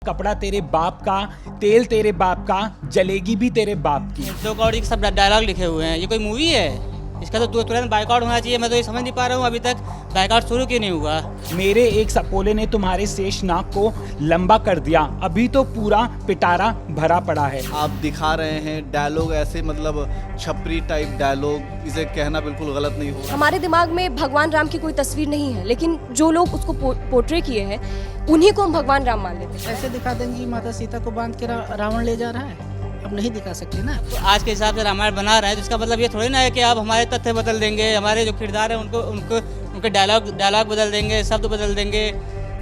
कपड़ा तेरे बाप का, तेल तेरे बाप का, जलेगी भी तेरे बाप की। दो कौड़ी के सब डायलॉग लिखे हुए हैं। ये कोई मूवी है? इसका तो तुरंत बाइकआउट होना चाहिए। मैं तो ये समझ नहीं पा रहा हूँ अभी तक बाइकआउट शुरू क्यों नहीं हुआ। मेरे एक सपोले ने तुम्हारे शेष नाक को लंबा कर दिया, अभी तो पूरा पिटारा भरा पड़ा है। आप दिखा रहे हैं डायलॉग ऐसे, मतलब छपरी टाइप डायलॉग, इसे कहना बिल्कुल गलत नहीं होगा। हमारे दिमाग में भगवान राम की कोई तस्वीर नहीं है, लेकिन जो लोग उसको पोर्ट्रे किए हैं उन्हीं को हम भगवान राम मान लेते हैं। ऐसे दिखा देंगी माता सीता को बांध के रावण ले जा रहा है, अब नहीं दिखा सकते ना। तो आज के हिसाब से रामायण बना रहे हैं तो इसका मतलब ये थोड़ी ना है कि आप हमारे तथ्य बदल देंगे, हमारे जो किरदार हैं उनके डायलॉग बदल देंगे, शब्द बदल देंगे।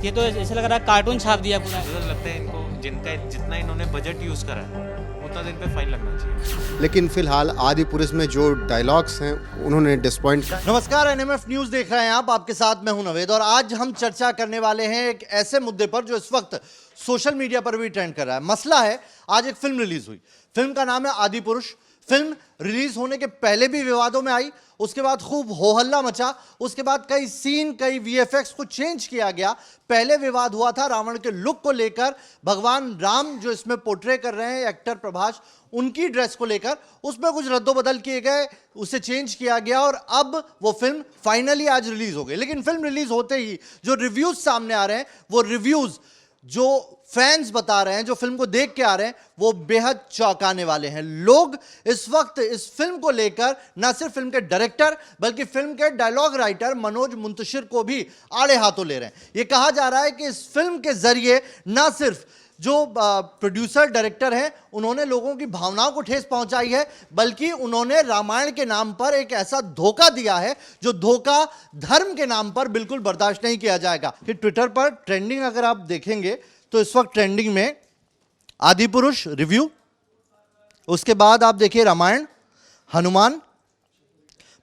ये तो ऐसा लग रहा है कार्टून छाप दिया पूरा। मुझे लगता है इनको जितना इन्होंने बजट यूज़ करा है उतना दिन पे फाइन लगना चाहिए। लेकिन फिलहाल आदि पुरुष में जो डायलॉग्स हैं उन्होंने डिसपॉइंट। नमस्कार, एनएमएफ न्यूज देख रहे हैं आप, आपके साथ मैं हूं नवेद और आज हम चर्चा करने वाले हैं एक ऐसे मुद्दे पर जो इस वक्त सोशल मीडिया पर भी ट्रेंड कर रहा है। मसला है, आज एक फिल्म रिलीज हुई, फिल्म का नाम है आदि पुरुष। फिल्म रिलीज होने के पहले भी विवादों में आई, उसके बाद खूब हो हल्ला मचा, उसके बाद कई सीन, कई वीएफएक्स को चेंज किया गया। पहले विवाद हुआ था रावण के लुक को लेकर, भगवान राम जो इसमें पोर्ट्रे कर रहे हैं एक्टर प्रभास, उनकी ड्रेस को लेकर, उसमें कुछ रद्दोबदल किए गए, उसे चेंज किया गया और अब वो फिल्म फाइनली आज रिलीज हो गई। लेकिन फिल्म रिलीज होते ही जो रिव्यूज सामने आ रहे हैं, वो रिव्यूज जो फैंस बता रहे हैं, जो फिल्म को देख के आ रहे हैं, वो बेहद चौंकाने वाले हैं। लोग इस वक्त इस फिल्म को लेकर न सिर्फ फिल्म के डायरेक्टर बल्कि फिल्म के डायलॉग राइटर मनोज मुंतशिर को भी आड़े हाथों ले रहे हैं। यह कहा जा रहा है कि इस फिल्म के जरिए न सिर्फ जो प्रोड्यूसर डायरेक्टर हैं उन्होंने लोगों की भावनाओं को ठेस पहुंचाई है, बल्कि उन्होंने रामायण के नाम पर एक ऐसा धोखा दिया है जो धोखा धर्म के नाम पर बिल्कुल बर्दाश्त नहीं किया जाएगा। कि ट्विटर पर ट्रेंडिंग अगर आप देखेंगे तो इस वक्त ट्रेंडिंग में आदि पुरुष रिव्यू, उसके बाद आप देखिए रामायण, हनुमान,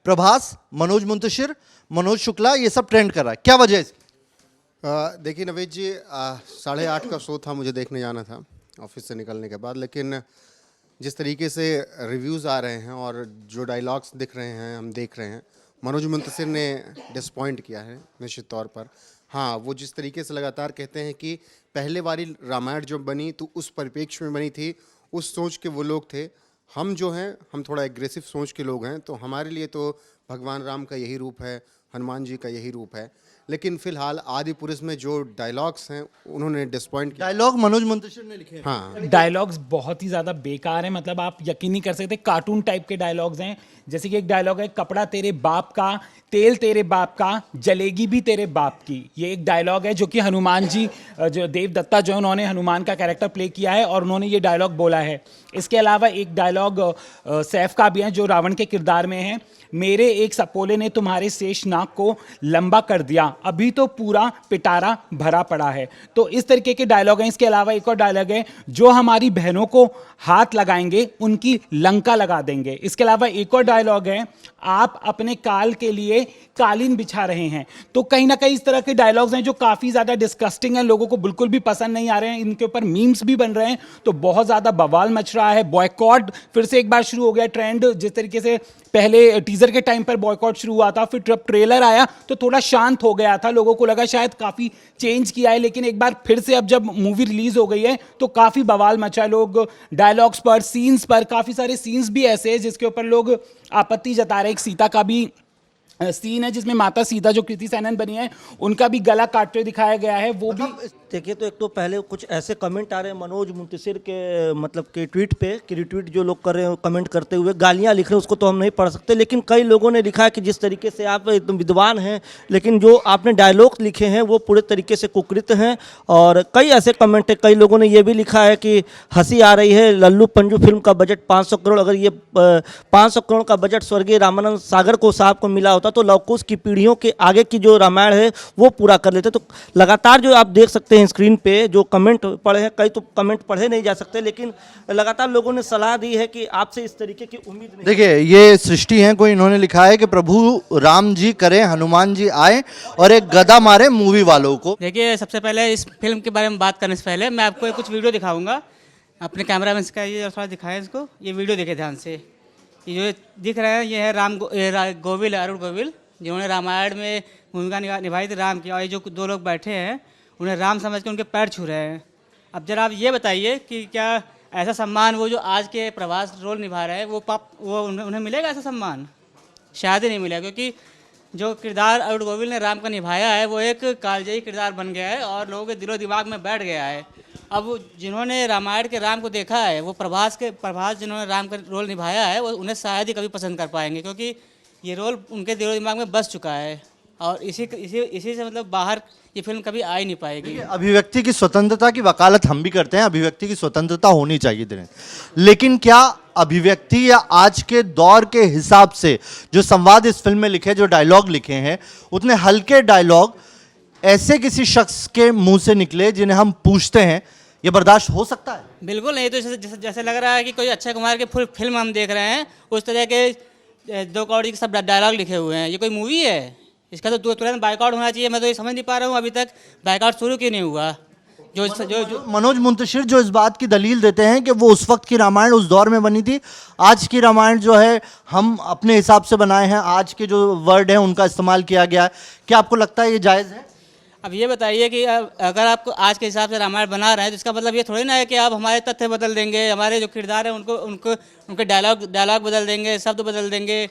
प्रभास, मनोज मुंतशिर, मनोज शुक्ला, ये सब ट्रेंड कर रहा है। क्या वजह है? देखिए नवेद जी, 8:30 का शो था, मुझे देखने जाना था ऑफिस से निकलने के बाद, लेकिन जिस तरीके से रिव्यूज़ आ रहे हैं और जो डायलॉग्स दिख रहे हैं, हम देख रहे हैं, मनोज मुंतशिर ने डिसपॉइंट किया है निश्चित तौर पर। हाँ, वो जिस तरीके से लगातार कहते हैं कि पहले वाली रामायण जो बनी तो उस परिप्रेक्ष्य में बनी थी, उस सोच के वो लोग थे। हम जो हैं, हम थोड़ा एग्रेसिव सोच के लोग हैं, तो हमारे लिए तो भगवान राम का यही रूप है, हनुमान जी का यही रूप है। लेकिन फिलहाल आदि पुरुष में जो डायलॉग्स हैं उन्होंने डिसपॉइंट किया। डायलॉग मनोज मुंतशिर ने लिखे हैं। हाँ, डायलॉग्स बहुत ही ज़्यादा बेकार हैं, मतलब आप यकीन नहीं कर सकते, कार्टून टाइप के डायलॉग्स हैं। जैसे कि एक डायलॉग है, कपड़ा तेरे बाप का, तेल तेरे बाप का, जलेगी भी तेरे बाप की। ये एक डायलॉग है जो कि हनुमान जी, जो देवदत्ता जो उन्होंने हनुमान का कैरेक्टर प्ले किया है और उन्होंने ये डायलॉग बोला है। इसके अलावा एक डायलॉग सैफ का भी है जो रावण के किरदार में है, मेरे एक सपोले ने तुम्हारे शेष नाक को लंबा कर दिया, अभी तो पूरा पिटारा भरा पड़ा है। तो इस तरीके के डायलॉग हैं। इसके अलावा एक और डायलॉग है, जो हमारी बहनों को हाथ लगाएंगे उनकी लंका लगा देंगे। इसके अलावा एक और डायलॉग है, आप अपने काल के लिए कालीन बिछा रहे हैं। तो कहीं ना कहीं इस तरह के डायलॉग्स हैं जो काफ़ी ज़्यादा डिस्कस्टिंग हैं, लोगों को बिल्कुल भी पसंद नहीं आ रहे हैं। इनके ऊपर मीम्स भी बन रहे हैं, तो बहुत ज़्यादा बवाल मच रहा है। बॉयकॉट फिर से एक बार शुरू हो गया ट्रेंड। जिस तरीके से पहले टीजर के टाइम पर बॉयकॉट शुरू हुआ था, फिर जब ट्रेलर आया तो थोड़ा शांत हो गया था, लोगों को लगा शायद काफ़ी चेंज किया है, लेकिन एक बार फिर से अब जब मूवी रिलीज हो गई है तो काफ़ी बवाल मचा है। लोग डायलॉग्स पर, सीन्स पर, काफ़ी सारे सीन्स भी ऐसे हैं जिसके ऊपर लोग आपत्ति जता रहे हैं। एक सीता का भी सीन है जिसमें माता सीता जो कृति सेनन बनी है उनका भी गला काटते हुए दिखाया गया है। वो भी देखिए, तो एक तो पहले कुछ ऐसे कमेंट आ रहे हैं मनोज मुंतशिर के मतलब के ट्वीट पे कि रिट्वीट जो लोग कर रहे हैं कमेंट करते हुए गालियां लिख रहे हैं, उसको तो हम नहीं पढ़ सकते। लेकिन कई लोगों ने लिखा है कि जिस तरीके से आप एकदम विद्वान हैं, लेकिन जो आपने डायलॉग लिखे हैं वो पूरे तरीके से कुकृत हैं। और कई ऐसे कमेंट है, कई लोगों ने ये भी लिखा है कि हंसी आ रही है, लल्लू पंजू फिल्म का बजट 500 करोड़, अगर ये 500 करोड़ का बजट स्वर्गीय रामानंद सागर को साहब को मिला होता तो लवकुश की पीढ़ियों के आगे की जो रामायण है वो पूरा कर लेते। तो लगातार जो आप देख सकते हैं स्क्रीन पे जो कमेंट पढ़े हैं, कई तो कमेंट पढ़े नहीं जा सकते, लेकिन लगातार लोगों ने सलाह दी है कि आपसे इस तरीके की उम्मीद नहीं। देखिए, ये सृष्टि है, कोई इन्होंने लिखा है कि प्रभु राम जी करे, हनुमान जी आए और एक गदा मारे मूवी वालों को। देखिए, सबसे पहले इस फिल्म के बारे में बात करने से पहले मैं आपको कुछ वीडियो दिखाऊंगा। अपने कैमरा मैन का ये थोड़ा दिखाएं इसको, ये वीडियो देखे ध्यान से। ये जो दिख रहा है ये है गोविल, अरुण गोविल, जिन्होंने रामायण में भूमिका निभाई थी राम की। और ये जो दो लोग बैठे हैं उन्हें राम समझ के उनके पैर छू रहे हैं। अब जरा आप ये बताइए कि क्या ऐसा सम्मान वो जो आज के प्रभास रोल निभा रहे हैं वो उन्हें मिलेगा ऐसा सम्मान? शायद ही नहीं मिलेगा, क्योंकि जो किरदार अरुण गोविल ने राम का निभाया है वो एक कालजयी किरदार बन गया है और लोगों के दिलो दिमाग में बैठ गया है। अब जिन्होंने रामायण के राम को देखा है वो प्रभास जिन्होंने राम का रोल निभाया है वो उन्हें शायद ही कभी पसंद कर पाएंगे, क्योंकि ये रोल उनके दिलो दिमाग में बस चुका है और इसी से मतलब बाहर ये फिल्म कभी आ ही नहीं पाएगी। अभिव्यक्ति की स्वतंत्रता की वकालत हम भी करते हैं, अभिव्यक्ति की स्वतंत्रता होनी चाहिए दिनेश, लेकिन क्या अभिव्यक्ति या आज के दौर के हिसाब से जो संवाद इस फिल्म में लिखे, जो डायलॉग लिखे हैं, उतने हल्के डायलॉग ऐसे किसी शख्स के मुंह से निकले जिन्हें हम पूछते हैं, ये बर्दाश्त हो सकता है? बिल्कुल नहीं। तो जैसे लग रहा है कि कोई अक्षय कुमार की फुल फिल्म हम देख रहे हैं, उस तरह के 2 करोड़ के सब डायलॉग लिखे हुए हैं। ये कोई मूवी है? इसका तो तुरंत बाइकआउट होना चाहिए। मैं तो ये समझ नहीं पा रहा हूँ अभी तक बाइकआउट शुरू क्यों नहीं हुआ। जो मनोज मुंतशिर जो इस बात की दलील देते हैं कि वो उस वक्त की रामायण उस दौर में बनी थी, आज की रामायण जो है हम अपने हिसाब से बनाए हैं, आज के जो वर्ड हैं उनका इस्तेमाल किया गया है, क्या आपको लगता है ये जायज़ है? अब ये बताइए कि अगर आपको आज के हिसाब से रामायण बना रहे हैं तो इसका मतलब ये थोड़ी ना है कि आप हमारे तथ्य बदल देंगे, हमारे जो किरदार हैं उनके डायलॉग बदल देंगे, शब्द बदल देंगे।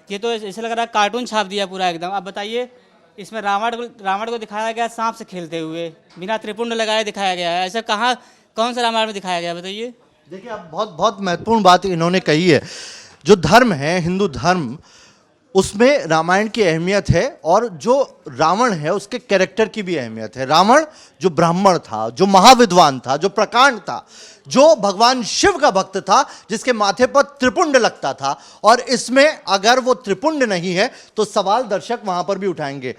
ये तो ऐसा लग रहा है कार्टून छाप दिया पूरा एकदम। अब बताइए, इसमें रावण को दिखाया गया सांप से खेलते हुए, बिना त्रिपुंड लगाए दिखाया गया है। ऐसा कौन सा रामायण में दिखाया गया बताइए? देखिए, आप बहुत महत्वपूर्ण बात इन्होंने कही है। जो धर्म है, हिंदू धर्म, उसमें रामायण की अहमियत है और जो रावण है उसके कैरेक्टर की भी अहमियत है। रावण जो ब्राह्मण था, जो महाविद्वान था, जो प्रकांड था, जो भगवान शिव का भक्त था, जिसके माथे पर त्रिपुंड लगता था, और इसमें अगर वो त्रिपुंड नहीं है तो सवाल दर्शक वहां पर भी उठाएंगे।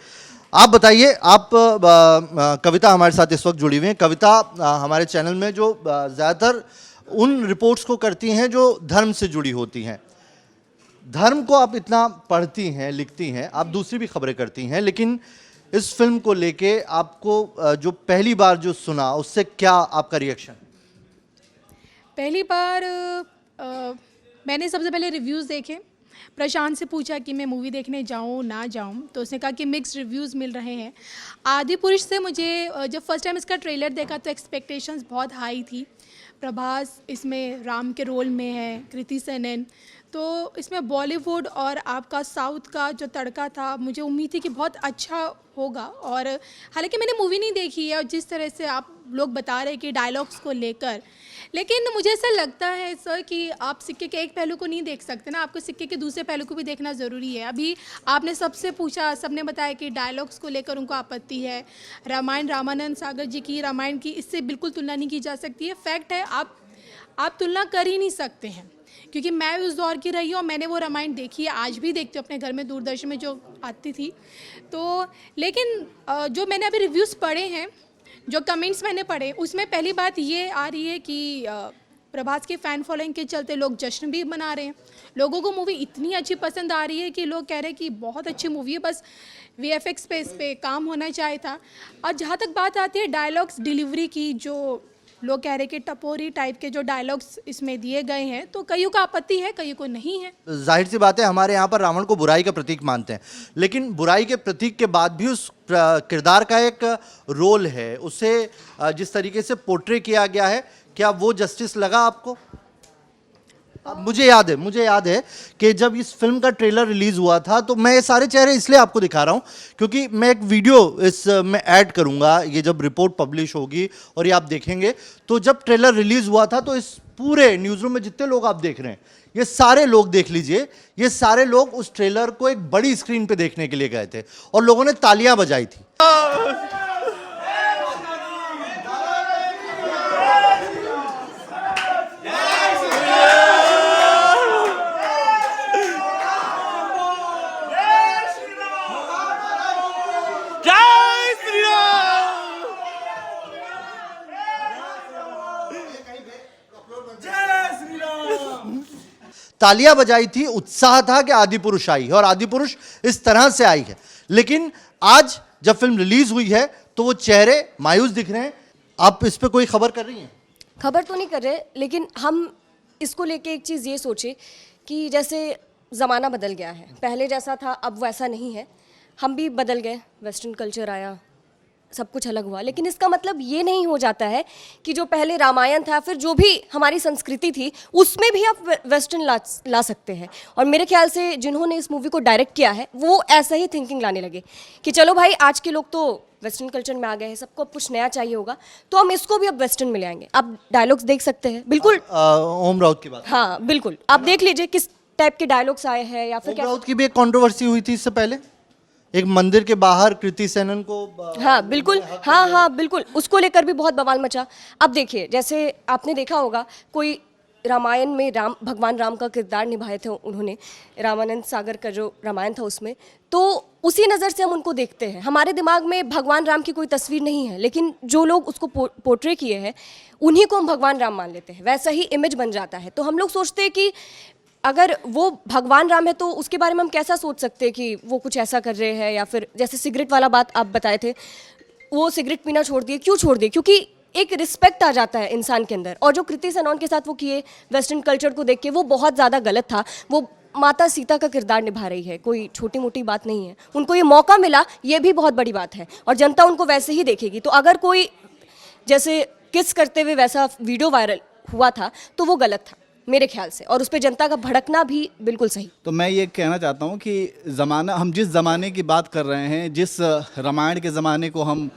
आप बताइए, आप कविता हमारे साथ इस वक्त जुड़ी हुई हैं। कविता हमारे चैनल में जो ज़्यादातर उन रिपोर्ट्स को करती हैं जो धर्म से जुड़ी होती हैं। धर्म को आप इतना पढ़ती हैं, लिखती हैं, आप दूसरी भी खबरें करती हैं, लेकिन इस फिल्म को लेके आपको जो पहली बार जो सुना उससे क्या आपका रिएक्शन? पहली बार मैंने सबसे पहले रिव्यूज़ देखे। प्रशांत से पूछा कि मैं मूवी देखने जाऊं ना जाऊं, तो उसने कहा कि मिक्स्ड रिव्यूज़ मिल रहे हैं। आदि पुरुष से मुझे जब फर्स्ट टाइम इसका ट्रेलर देखा तो एक्सपेक्टेशंस बहुत हाई थी। प्रभास इसमें राम के रोल में है, कृति सेनन, तो इसमें बॉलीवुड और आपका साउथ का जो तड़का था, मुझे उम्मीद थी कि बहुत अच्छा होगा। और हालांकि मैंने मूवी नहीं देखी है और जिस तरह से आप लोग बता रहे हैं कि डायलॉग्स को लेकर, लेकिन मुझे ऐसा लगता है सर कि आप सिक्के के एक पहलू को नहीं देख सकते ना, आपको सिक्के के दूसरे पहलू को भी देखना ज़रूरी है। अभी आपने सबसे पूछा, सबने बताया कि डायलॉग्स को लेकर उनको आपत्ति है। रामायण, रामानंद सागर जी की रामायण की इससे बिल्कुल तुलना नहीं की जा सकती है। फैक्ट है, आप तुलना कर ही नहीं सकते हैं, क्योंकि मैं उस दौर की रही हूँ और मैंने वो रामायण देखी है, आज भी देखती हूँ अपने घर में, दूरदर्शन में जो आती थी। तो लेकिन जो मैंने अभी रिव्यूज़ पढ़े हैं, जो कमेंट्स मैंने पढ़े, उसमें पहली बात ये आ रही है कि प्रभास के फ़ैन फॉलोइंग के चलते लोग जश्न भी मना रहे हैं। लोगों को मूवी इतनी अच्छी पसंद आ रही है कि लोग कह रहे हैं कि बहुत अच्छी मूवी है, बस VFX पे इस पर काम होना चाहिए था। और जहाँ तक बात आती है डायलॉग्स डिलीवरी की, जो लोग कह रहे हैं कि टपोरी टाइप के जो डायलॉग्स इसमें दिए गए हैं, तो कईयों को आपत्ति है, कईयों को नहीं है। जाहिर सी बात है, हमारे यहाँ पर रावण को बुराई का प्रतीक मानते हैं, लेकिन बुराई के प्रतीक के बाद भी उस किरदार का एक रोल है, उसे जिस तरीके से पोर्ट्रे किया गया है, क्या वो जस्टिस लगा आपको? मुझे याद है कि जब इस फिल्म का ट्रेलर रिलीज हुआ था तो मैं ये सारे चेहरे इसलिए आपको दिखा रहा हूँ क्योंकि मैं एक वीडियो इस में ऐड करूँगा, ये जब रिपोर्ट पब्लिश होगी और ये आप देखेंगे। तो जब ट्रेलर रिलीज हुआ था तो इस पूरे न्यूज़ रूम में जितने लोग आप देख रहे हैं, ये सारे लोग देख लीजिए, ये सारे लोग उस ट्रेलर को एक बड़ी स्क्रीन पे देखने के लिए गए थे और लोगों ने तालियां बजाई थी। तालियां बजाई थी, उत्साह था कि आदि पुरुष आई है और आदि पुरुष इस तरह से आई है। लेकिन आज जब फिल्म रिलीज हुई है तो वो चेहरे मायूस दिख रहे हैं। आप इस पे कोई खबर कर रही हैं? खबर तो नहीं कर रहे, लेकिन हम इसको लेके एक चीज़ ये सोचे कि जैसे ज़माना बदल गया है, पहले जैसा था अब वैसा नहीं है, हम भी बदल गए, वेस्टर्न कल्चर आया, सब कुछ अलग हुआ, लेकिन इसका मतलब ये नहीं हो जाता है कि जो पहले रामायण था, फिर जो भी हमारी संस्कृति थी, उसमें भी आप वेस्टर्न ला सकते हैं। और मेरे ख्याल से जिन्होंने इस मूवी को डायरेक्ट किया है वो ऐसा ही थिंकिंग लाने लगे कि चलो भाई, आज के लोग तो वेस्टर्न कल्चर में आ गए हैं, सबको अब कुछ नया चाहिए होगा, तो हम इसको भी अब वेस्टर्न में ले आएंगे। आप डायलॉग्स देख सकते हैं, बिल्कुल ओम राउत की बात। हाँ बिल्कुल, आप देख लीजिए किस टाइप के डायलॉग्स आए हैं, या फिर ओम राउत की भी एक कंट्रोवर्सी हुई थी इससे पहले, एक मंदिर के बाहर कृति सेनन को हाँ बिल्कुल, हाँ बिल्कुल, उसको लेकर भी बहुत बवाल मचा। अब देखिए, जैसे आपने देखा होगा, कोई रामायण में भगवान राम का किरदार निभाए थे उन्होंने, रामानंद सागर का जो रामायण था उसमें, तो उसी नज़र से हम उनको देखते हैं। हमारे दिमाग में भगवान राम की कोई तस्वीर नहीं है, लेकिन जो लोग उसको पोर्ट्रे किए हैं उन्हीं को हम भगवान राम मान लेते हैं, वैसा ही इमेज बन जाता है। तो हम लोग सोचते हैं कि अगर वो भगवान राम है तो उसके बारे में हम कैसा सोच सकते हैं कि वो कुछ ऐसा कर रहे हैं, या फिर जैसे सिगरेट वाला बात आप बताए थे, वो सिगरेट पीना छोड़ दिए, क्यों छोड़ दिए? क्योंकि एक रिस्पेक्ट आ जाता है इंसान के अंदर। और जो कृति सेनन के साथ वो किए वेस्टर्न कल्चर को देख के, वो बहुत ज़्यादा गलत था। वो माता सीता का किरदार निभा रही है, कोई छोटी मोटी बात नहीं है। उनको ये मौका मिला, ये भी बहुत बड़ी बात है, और जनता उनको वैसे ही देखेगी। तो अगर कोई जैसे किस करते हुए वैसा वीडियो वायरल हुआ था तो वो गलत था मेरे ख्याल से, और उस पर जनता का भड़कना भी बिल्कुल सही। तो मैं ये कहना चाहता हूँ कि ज़माना, हम जिस ज़माने की बात कर रहे हैं, जिस रामायण के ज़माने को हम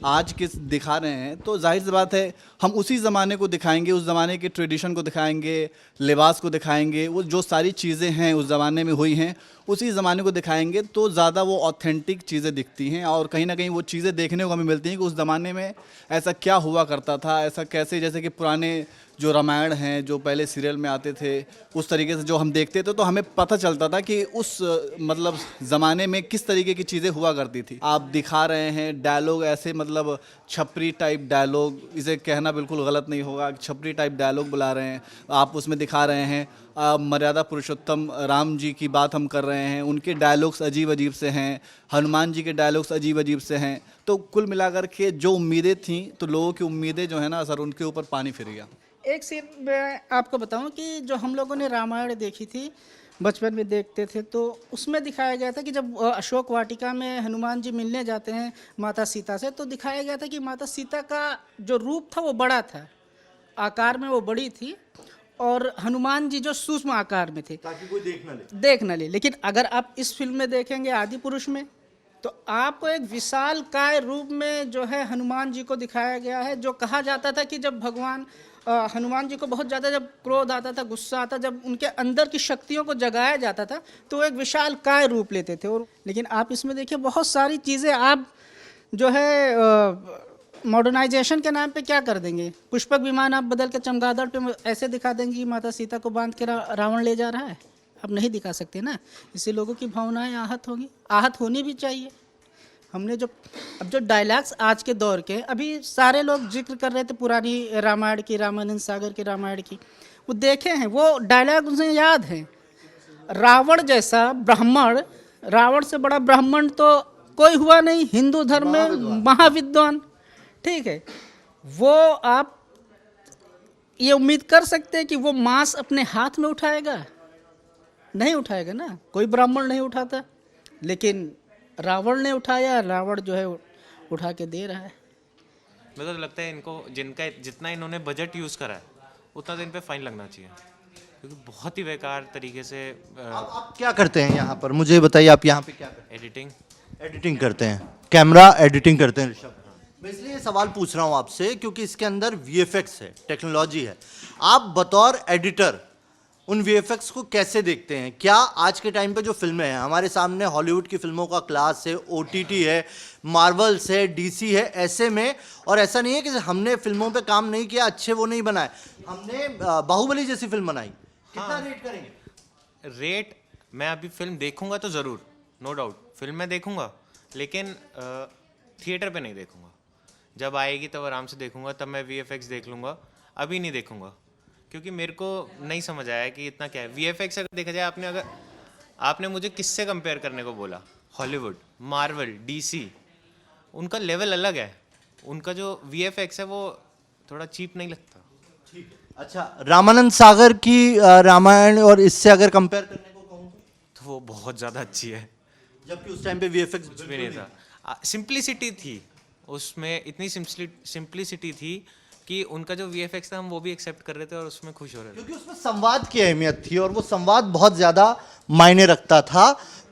आज के दिखा रहे हैं, तो जाहिर सी बात है हम उसी ज़माने को दिखाएंगे, उस ज़माने के ट्रेडिशन को दिखाएंगे, लिबास को दिखाएंगे, वो जो सारी चीज़ें हैं उस ज़माने में हुई हैं उसी ज़माने को दिखाएंगे, तो ज़्यादा वो ऑथेंटिक चीज़ें दिखती हैं। और कहीं ना कहीं वो चीज़ें देखने को हमें मिलती हैं कि उस ज़माने में ऐसा क्या हुआ करता था, ऐसा कैसे, जैसे कि पुराने जो रामायण हैं जो पहले सीरियल में आते थे, उस तरीके से जो हम देखते थे, तो हमें पता चलता था कि उस मतलब ज़माने में किस तरीके की चीज़ें हुआ करती थी। आप दिखा रहे हैं डायलॉग ऐसे, मतलब छपरी टाइप डायलॉग, इसे कहना बिल्कुल गलत नहीं होगा, छपरी टाइप डायलॉग बुला रहे हैं आप, उसमें दिखा रहे हैं मर्यादा पुरुषोत्तम राम जी की बात हम कर रहे हैं, उनके डायलॉग्स अजीब अजीब से हैं, हनुमान जी के डायलॉग्स अजीब अजीब से हैं। तो कुल मिलाकर के जो उम्मीदें थीं, तो लोगों की उम्मीदें जो है ना सर, उनके ऊपर पानी फिर गया। एक सीन मैं आपको बताऊं कि जो हम लोगों ने रामायण देखी थी, बचपन में देखते थे, तो उसमें दिखाया गया था कि जब अशोक वाटिका में हनुमान जी मिलने जाते हैं माता सीता से, तो दिखाया गया था कि माता सीता का जो रूप था वो बड़ा था, आकार में वो बड़ी थी, और हनुमान जी जो सूक्ष्म आकार में थे, ताकि कोई देख ना ले। लेकिन अगर आप इस फिल्म में देखेंगे आदि पुरुष में, तो आपको एक विशाल काय रूप में जो है हनुमान जी को दिखाया गया है। जो कहा जाता था कि जब भगवान हनुमान जी को बहुत ज़्यादा जब क्रोध आता था, गुस्सा आता, जब उनके अंदर की शक्तियों को जगाया जाता था, तो एक विशाल काय रूप लेते थे। और लेकिन आप इसमें देखिए बहुत सारी चीज़ें आप जो है मॉडर्नाइजेशन के नाम पे क्या कर देंगे। पुष्पक विमान आप बदल के चमगादड़ पे ऐसे दिखा देंगे कि माता सीता को बांध के रावण ले जा रहा है, आप नहीं दिखा सकते ना। इससे लोगों की भावनाएं आहत होंगी, आहत होनी भी चाहिए। हमने जो अब जो डायलॉग्स आज के दौर के, अभी सारे लोग जिक्र कर रहे थे पुरानी रामायण की, रामानंद सागर के रामायण की, वो देखे हैं, वो डायलॉग उन्हें याद हैं। रावण जैसा ब्राह्मण, रावण से बड़ा ब्राह्मण तो कोई हुआ नहीं हिंदू धर्म में, महाविद्वान, ठीक है। वो आप ये उम्मीद कर सकते हैं कि वो मांस अपने हाथ में उठाएगा? नहीं उठाएगा ना, कोई ब्राह्मण नहीं उठाता, लेकिन रावण ने उठाया, रावण जो है उठा के दे रहा है। मुझे तो लगता है इनको जिनका जितना इन्होंने बजट यूज़ करा है उतना तो इन पे फाइन लगना चाहिए, क्योंकि बहुत ही बेकार तरीके से आप क्या करते हैं यहाँ पर, मुझे बताइए, आप यहाँ पे क्या करते हैं? एडिटिंग करते हैं, कैमरा एडिटिंग करते हैं ऋषभ। मैं इसलिए ये सवाल पूछ रहा हूँ आपसे क्योंकि इसके अंदर वीएफएक्स है, टेक्नोलॉजी है। आप बतौर एडिटर उन वीएफएक्स को कैसे देखते हैं? क्या आज के टाइम पे जो फिल्में हैं हमारे सामने, हॉलीवुड की फिल्मों का क्लास है, ओटीटी है, मार्वल्स है, डीसी है, ऐसे में, और ऐसा नहीं है कि हमने फिल्मों पे काम नहीं किया, अच्छे वो नहीं बनाए, हमने बाहुबली जैसी फिल्म बनाई, कितना रेट करेंगे? रेट मैं अभी फिल्म देखूंगा तो ज़रूर, नो डाउट फिल्म मैं देखूंगा, लेकिन थिएटर पे नहीं देखूंगा। जब आएगी तब आराम से देखूंगा, तब मैं वीएफएक्स देख लूँगा, अभी नहीं देखूंगा, क्योंकि मेरे को नहीं समझ आया कि इतना क्या है वीएफएक्स। अगर देखा जाए, आपने मुझे किससे कंपेयर करने को बोला, हॉलीवुड, मार्वल, डीसी, उनका लेवल अलग है, उनका जो वीएफएक्स है वो थोड़ा चीप नहीं लगता। ठीक है, अच्छा, रामानंद सागर की रामायण और इससे अगर कंपेयर करने को कहूँ तो वो बहुत ज़्यादा अच्छी है, जबकि उस टाइम पे वीएफएक्स कुछ भी नहीं था, सिंप्लिसिटी थी उसमें इतनी सिंप्लिसिटी थी कि उनका जो VFX था हम वो भी एक्सेप्ट कर रहे थे और उसमें खुश हो रहे थे। क्योंकि उसमें संवाद की अहमियत थी और वो संवाद बहुत ज्यादा मायने रखता था।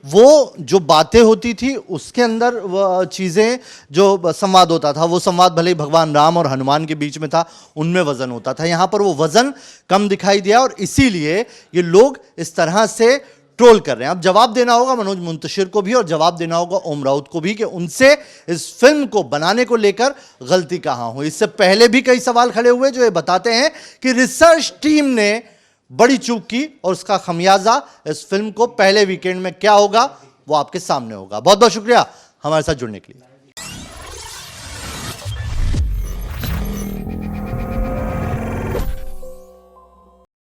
वो जो बातें होती थी उसके अंदर वो चीजें जो संवाद होता था, वो संवाद भले ही भगवान राम और हनुमान के बीच में था, उनमें वजन होता था। यहाँ पर वो वजन कम दिखाई दिया और इसीलिए ये लोग इस तरह से ट्रोल कर रहे हैं। अब जवाब देना होगा मनोज मुंतशिर को भी और जवाब देना होगा ओम राउत को भी कि उनसे इस फिल्म को बनाने को लेकर गलती कहां हुई। इससे पहले भी कई सवाल खड़े हुए जो ये बताते हैं कि रिसर्च टीम ने बड़ी चूक की और उसका खमियाजा इस फिल्म को पहले वीकेंड में क्या होगा वो आपके सामने होगा। बहुत बहुत शुक्रिया हमारे साथ जुड़ने के लिए।